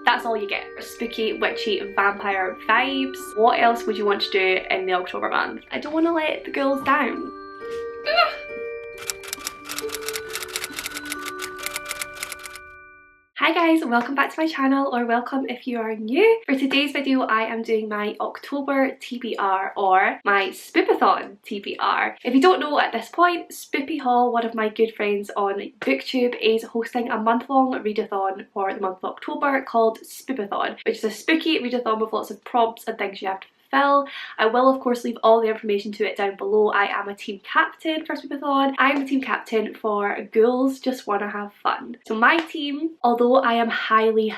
That's all you get. Spooky, witchy, vampire vibes. What else would you want to do in the October month? I don't want to let the girls down. Hi guys, welcome back to my channel, or welcome if you are new. For today's video I am doing my October TBR, or my Spoopathon TBR. If you don't know at this point, Spoopy Hall, one of my good friends on BookTube, is hosting a month-long readathon for the month of October called Spoopathon, which is a spooky readathon with lots of prompts and things you have to fulfill. I will of course leave all the information to it down below. I am a team captain for Spoopathon. I am a team captain for Ghouls Just Wanna Have Fun. So my team, although I am highly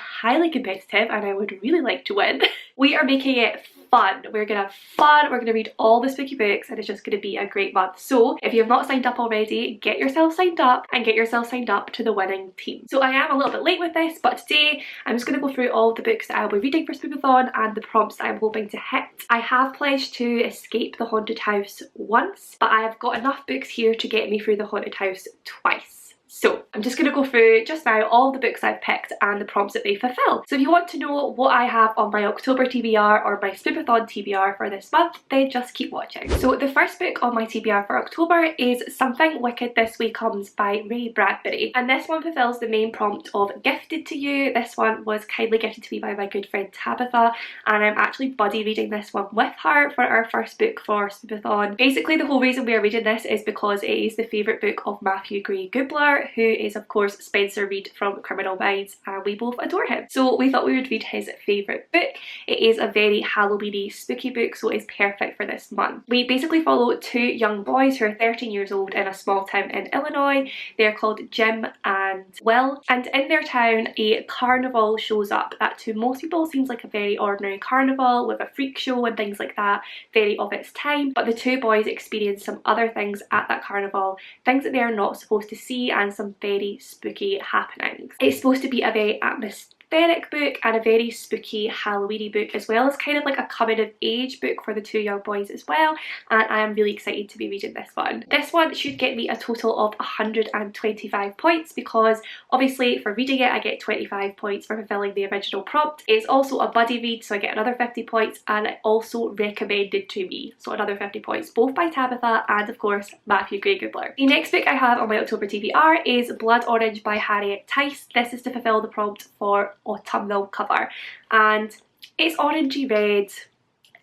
competitive and I would really like to win, we are making it fun. We're gonna have fun, we're gonna read all the spooky books, and it's just gonna be a great month. So if you have not signed up already, get yourself signed up and get yourself signed up to the winning team. So I am a little bit late with this, but today I'm just gonna go through all the books that I'll be reading for Spoopathon and the prompts that I'm hoping to hit. I have pledged to escape the haunted house once, but I have got enough books here to get me through the haunted house twice. So I'm just going to go through just now all the books I've picked and the prompts that they fulfill. So if you want to know what I have on my October TBR or my Spoopathon TBR for this month, then just keep watching. So the first book on my TBR for October is Something Wicked This Way Comes by Bradbury. And this one fulfills the main prompt of Gifted to You. This one was kindly gifted to me by my good friend Tabitha, and I'm actually buddy reading this one with her for our first book for Spoopathon. Basically the whole reason we are reading this is because it is the favourite book of Matthew Gray Goobler, who is of course Spencer Reid from Criminal Minds, and we both adore him. So we thought we would read his favourite book. It is a very Halloweeny spooky book, so it's perfect for this month. We basically follow two young boys who are 13 years old in a small town in Illinois. They're called Jim and Will, and in their town a carnival shows up that to most people seems like a very ordinary carnival with a freak show and things like that, very of its time. But the two boys experience some other things at that carnival, things that they are not supposed to see, and some very spooky happenings. It's supposed to be a very atmospheric book and a very spooky Halloweeny book, as well as kind of like a coming of age book for the two young boys as well, and I am really excited to be reading this one. This one should get me a total of 125 points, because obviously for reading it I get 25 points for fulfilling the original prompt. It's also a buddy read, so I get another 50 points, and it also recommended to me, so another 50 points, both by Tabitha and of course Matthew Gray Goobler. The next book I have on my October TBR is Blood Orange by Harriet Tyce. This is to fulfill the prompt for autumnal cover, and it's orangey red.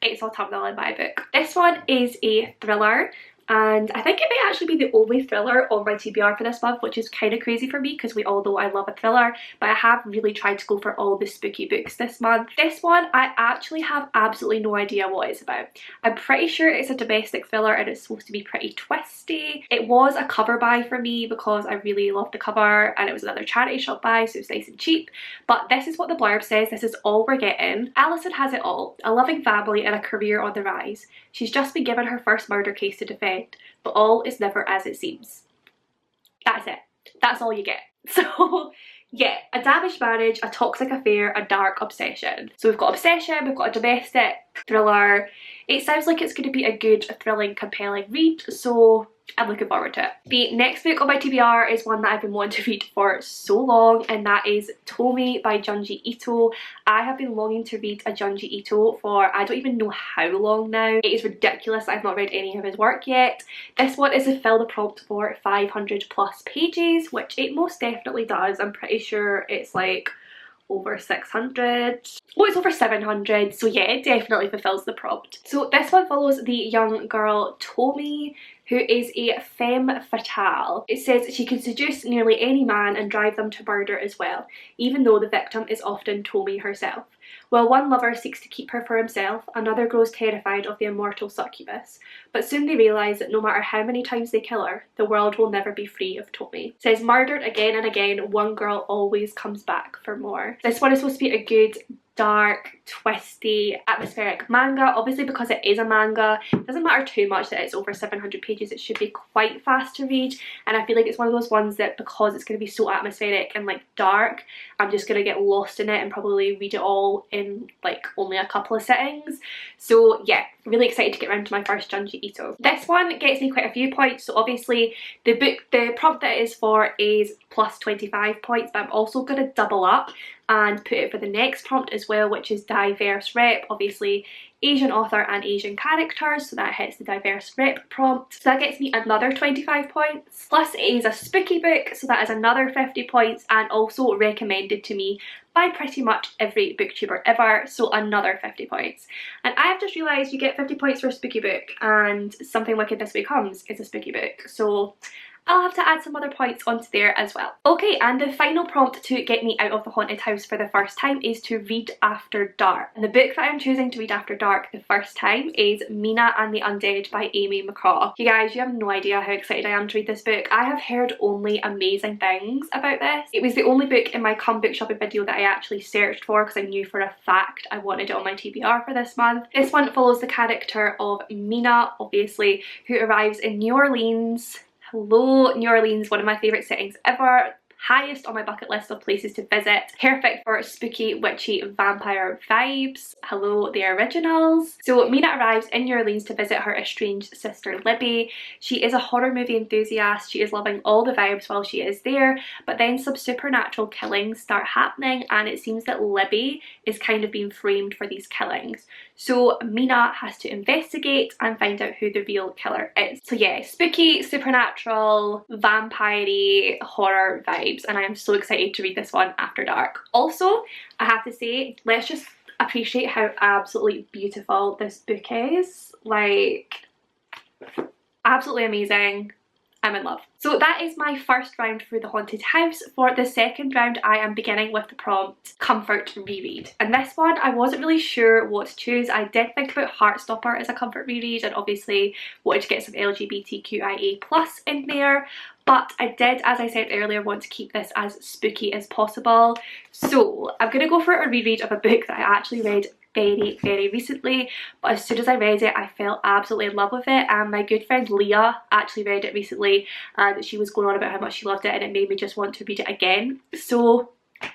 It's autumnal in my book. This one is a thriller, and I think it may actually be the only thriller on my TBR for this month, which is kind of crazy for me because we all know I love a thriller, but I have really tried to go for all the spooky books this month. This one I actually have absolutely no idea what it's about. I'm pretty sure it's a domestic thriller and it's supposed to be pretty twisty. It was a cover buy for me because I really loved the cover, and it was another charity shop buy, so it was nice and cheap. But this is what the blurb says. This is all we're getting. Allison has it all: a loving family and a career on the rise. She's just been given her first murder case to defend, but all is never as it seems. That's it. That's all you get. So yeah, a damaged marriage, a toxic affair, a dark obsession. So we've got obsession, we've got a domestic thriller. It sounds like it's going to be a good, thrilling, compelling read, so I'm looking forward to it. The next book on my TBR is one that I've been wanting to read for so long, and that is Tomi by Junji Ito. I have been longing to read a Junji Ito for I don't even know how long now. It is ridiculous I've not read any of his work yet. This one is to fill the prompt for 500 plus pages, which it most definitely does. I'm pretty sure it's like over 600. Oh, it's over 700, so yeah, it definitely fulfills the prompt. So this one follows the young girl Tomi, who is a femme fatale. It says she can seduce nearly any man and drive them to murder as well, even though the victim is often Tomi herself. While one lover seeks to keep her for himself, another grows terrified of the immortal succubus. But soon they realise that no matter how many times they kill her, the world will never be free of Tomi. It says, murdered again and again, one girl always comes back for more. This one is supposed to be a good, dark, twisty, atmospheric manga. Obviously because it is a manga, it doesn't matter too much that it's over 700 pages. It should be quite fast to read, and I feel like it's one of those ones that because it's going to be so atmospheric and like dark, I'm just going to get lost in it and probably read it all in like only a couple of sittings. So yeah, Really excited to get around to my first Junji Ito. This one gets me quite a few points, so obviously the prompt that it is for is plus 25 points, but I'm also going to double up and put it for the next prompt as well, which is diverse rep. Obviously Asian author and Asian characters, so that hits the diverse rep prompt. So that gets me another 25 points. Plus it is a spooky book, so that is another 50 points, and also recommended to me by pretty much every booktuber ever, so another 50 points. And I have just realised you get 50 points for a spooky book, and Something Wicked This Way Comes is a spooky book, so I'll have to add some other points onto there as well. Okay, and the final prompt to get me out of the haunted house for the first time is to read After Dark. And the book that I'm choosing to read after dark the first time is Mina and the Undead by Amy McCaw. You guys, you have no idea how excited I am to read this book. I have heard only amazing things about this. It was the only book in my come book shopping video that I actually searched for because I knew for a fact I wanted it on my TBR for this month. This one follows the character of Mina, obviously, who arrives in New Orleans. Hello, New Orleans, one of my favourite settings ever. Highest on my bucket list of places to visit. Perfect for spooky, witchy, vampire vibes. Hello, the originals. So Mina arrives in New Orleans to visit her estranged sister Libby. She is a horror movie enthusiast. She is loving all the vibes while she is there, but then some supernatural killings start happening, and it seems that Libby is kind of being framed for these killings. So Mina has to investigate and find out who the real killer is. So yeah, spooky, supernatural, vampire-y, horror vibes, and I am so excited to read this one after dark. Also, I have to say, let's just appreciate how absolutely beautiful this book is. Like, absolutely amazing. I'm in love. So that is my first round through the haunted house. For the second round, I am beginning with the prompt comfort reread. And this one, I wasn't really sure what to choose. I did think about Heartstopper as a comfort reread, and obviously wanted to get some LGBTQIA+ in there. But I did, as I said earlier, want to keep this as spooky as possible. So I'm going to go for a reread of a book that I actually read very recently, but as soon as I read it I fell absolutely in love with it, and my good friend Leah actually read it recently and she was going on about how much she loved it, and it made me just want to read it again. So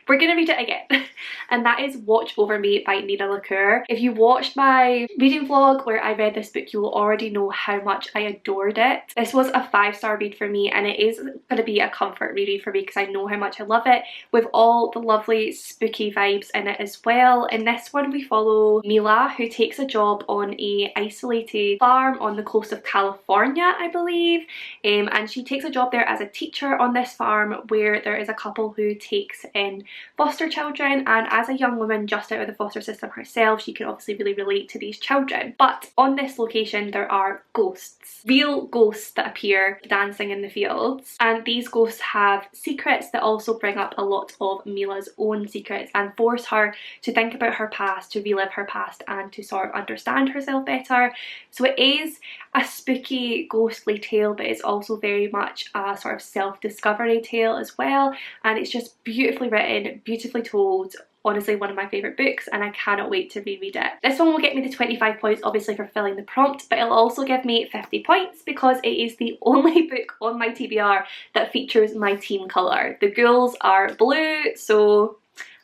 we're gonna read it again. And that is Watch Over Me by LaCour. If you watched my reading vlog where I read this book, you will already know how much I adored it. This was a 5-star read for me, and it is going to be a comfort reread for me because I know how much I love it, with all the lovely spooky vibes in it as well. In this one we follow Mila, who takes a job on a isolated farm on the coast of California, I believe, and she takes a job there as a teacher on this farm where there is a couple who takes in foster children, and as a young woman just out of the foster system herself, she can obviously really relate to these children. But on this location there are ghosts, real ghosts that appear dancing in the fields, and these ghosts have secrets that also bring up a lot of Mila's own secrets and force her to think about her past, to relive her past, and to sort of understand herself better. So it is a spooky, ghostly tale, but it's also very much a sort of self-discovery tale as well, and it's just beautifully written, beautifully told. Honestly, one of my favourite books, and I cannot wait to reread it. This one will get me the 25 points obviously for filling the prompt, but it'll also give me 50 points because it is the only book on my TBR that features my team colour. The ghouls are blue, so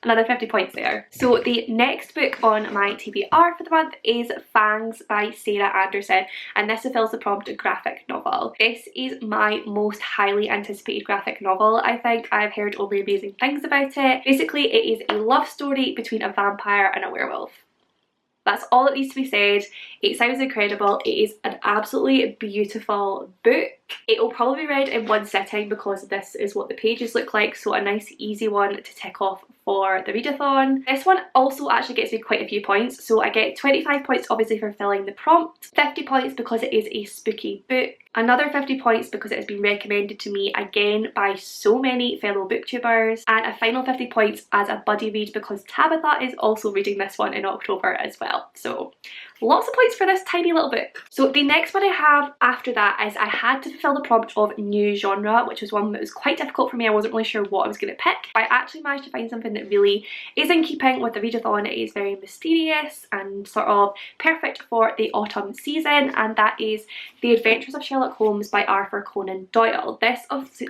another 50 points there. So the next book on my TBR for the month is Fangs by Sarah Andersen, and this fulfills the prompt graphic novel. This is my most highly anticipated graphic novel, I think. I've heard only amazing things about it. Basically, it is a love story between a vampire and a werewolf. That's all that needs to be said. It sounds incredible. It is an absolutely beautiful book. It will probably be read in one sitting because this is what the pages look like, so a nice easy one to tick off for the readathon. This one also actually gets me quite a few points, so I get 25 points obviously for filling the prompt, 50 points because it is a spooky book, another 50 points because it has been recommended to me again by so many fellow booktubers, and a final 50 points as a buddy read because Tabitha is also reading this one in October as well. So lots of points for this tiny little book. So the next one I have after that is I had to fulfill the prompt of new genre, which was one that was quite difficult for me. I wasn't really sure what I was going to pick. I actually managed to find something that really is in keeping with the readathon. It is very mysterious and sort of perfect for the autumn season, and that is The Adventures of Sherlock Holmes by Arthur Conan Doyle. This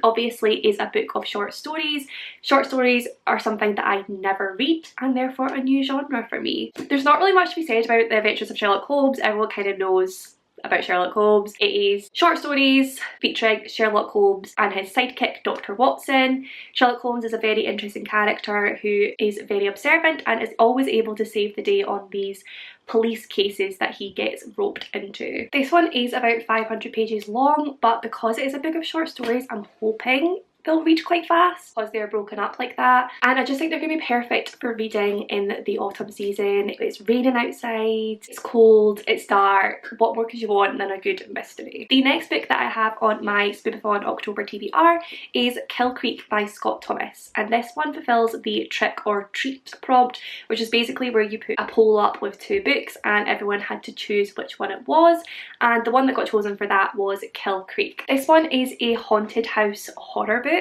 obviously is a book of short stories. Short stories are something that I never read, and therefore a new genre for me. There's not really much to be said about The Adventures of Sherlock Holmes, everyone kind of knows about Sherlock Holmes. It is short stories featuring Sherlock Holmes and his sidekick Dr. Watson. Sherlock Holmes is a very interesting character who is very observant and is always able to save the day on these police cases that he gets roped into. This one is about 500 pages long, but because it is a book of short stories, I'm hoping they'll read quite fast because they're broken up like that, and I just think they're going to be perfect for reading in the autumn season. It's raining outside, it's cold, it's dark. What more could you want than a good mystery? The next book that I have on my Spoopathon October TBR is Kill Creek by Scott Thomas, and this one fulfills the trick or treat prompt, which is basically where you put a poll up with two books and everyone had to choose which one it was, and the one that got chosen for that was Kill Creek. This one is a haunted house horror book,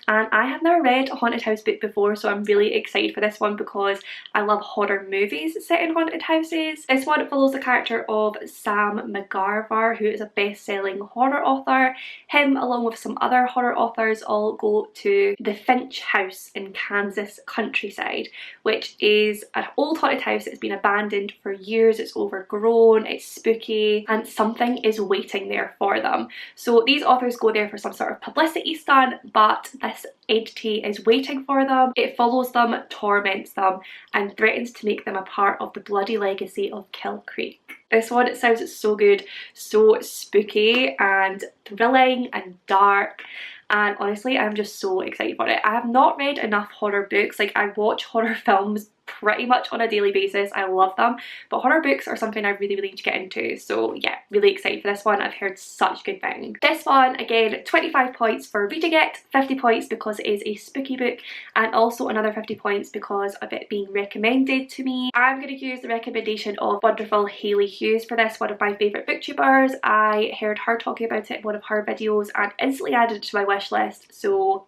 and I have never read a haunted house book before, so I'm really excited for this one because I love horror movies set in haunted houses. This one follows the character of Sam McGarver, who is a best-selling horror author. Him, along with some other horror authors, all go to the Finch house in Kansas countryside, which is an old haunted house that's been abandoned for years. It's overgrown, it's spooky, and something is waiting there for them. So these authors go there for some sort of publicity stunt, but this entity is waiting for them. It follows them, torments them, and threatens to make them a part of the bloody legacy of Kill Creek. This one sounds so good, so spooky and thrilling and dark, and honestly I'm just so excited for it. I have not read enough horror books. Like, I watch horror films pretty much on a daily basis. I love them, but horror books are something I really need to get into, so yeah, really excited for this one. I've heard such good things. This one, again, 25 points for reading it, 50 points because it is a spooky book, and also another 50 points because of it being recommended to me. I'm going to use the recommendation of wonderful Hailey for this, one of my favourite booktubers. I heard her talking about it in one of her videos and instantly added it to my wish list, so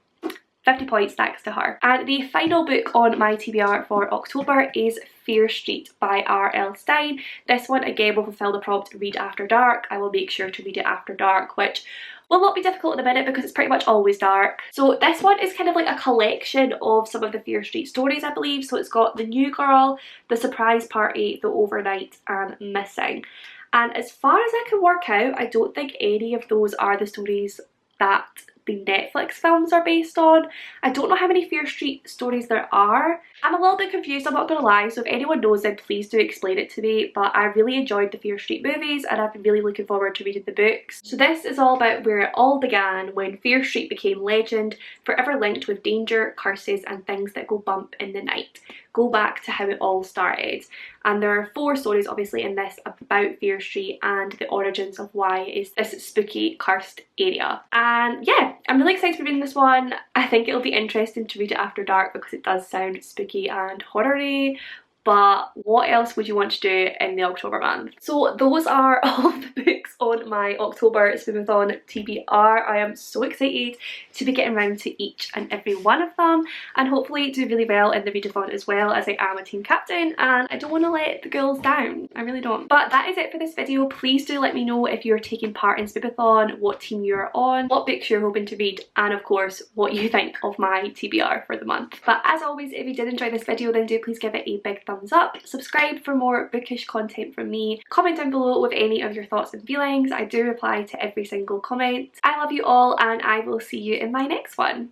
50 points thanks to her. And the final book on my TBR for October is Fear Street by R.L. Stine. This one again will fulfill the prompt read after dark. I will make sure to read it after dark, which will not be difficult in a minute because it's pretty much always dark. So this one is kind of like a collection of some of the Fear Street stories, I believe. So it's got The New Girl, The Surprise Party, The Overnight, and Missing. And as far as I can work out, I don't think any of those are the stories that the Netflix films are based on. I don't know how many Fear Street stories there are. I'm a little bit confused, I'm not gonna lie, so if anyone knows then please do explain it to me, but I really enjoyed the Fear Street movies and I've been really looking forward to reading the books. So this is all about where it all began, when Fear Street became legend, forever linked with danger, curses and things that go bump in the night. Go back to how it all started. And there are 4 stories obviously in this about Fear Street and the origins of why it is this spooky, cursed area. And yeah, I'm really excited to be reading this one. I think it'll be interesting to read it after dark because it does sound spooky and horror-y. But what else would you want to do in the October month? So those are all of the books on my October Spoopathon TBR. I am so excited to be getting around to each and every one of them and hopefully do really well in the readathon as well, as I am a team captain and I don't want to let the girls down. I really don't. But that is it for this video. Please do let me know if you're taking part in Spoopathon, what team you're on, what books you're hoping to read, and of course what you think of my TBR for the month. But as always, if you did enjoy this video then do please give it a big thumbs up, subscribe for more bookish content from me, comment down below with any of your thoughts and feelings. I do reply to every single comment. I love you all and I will see you in my next one.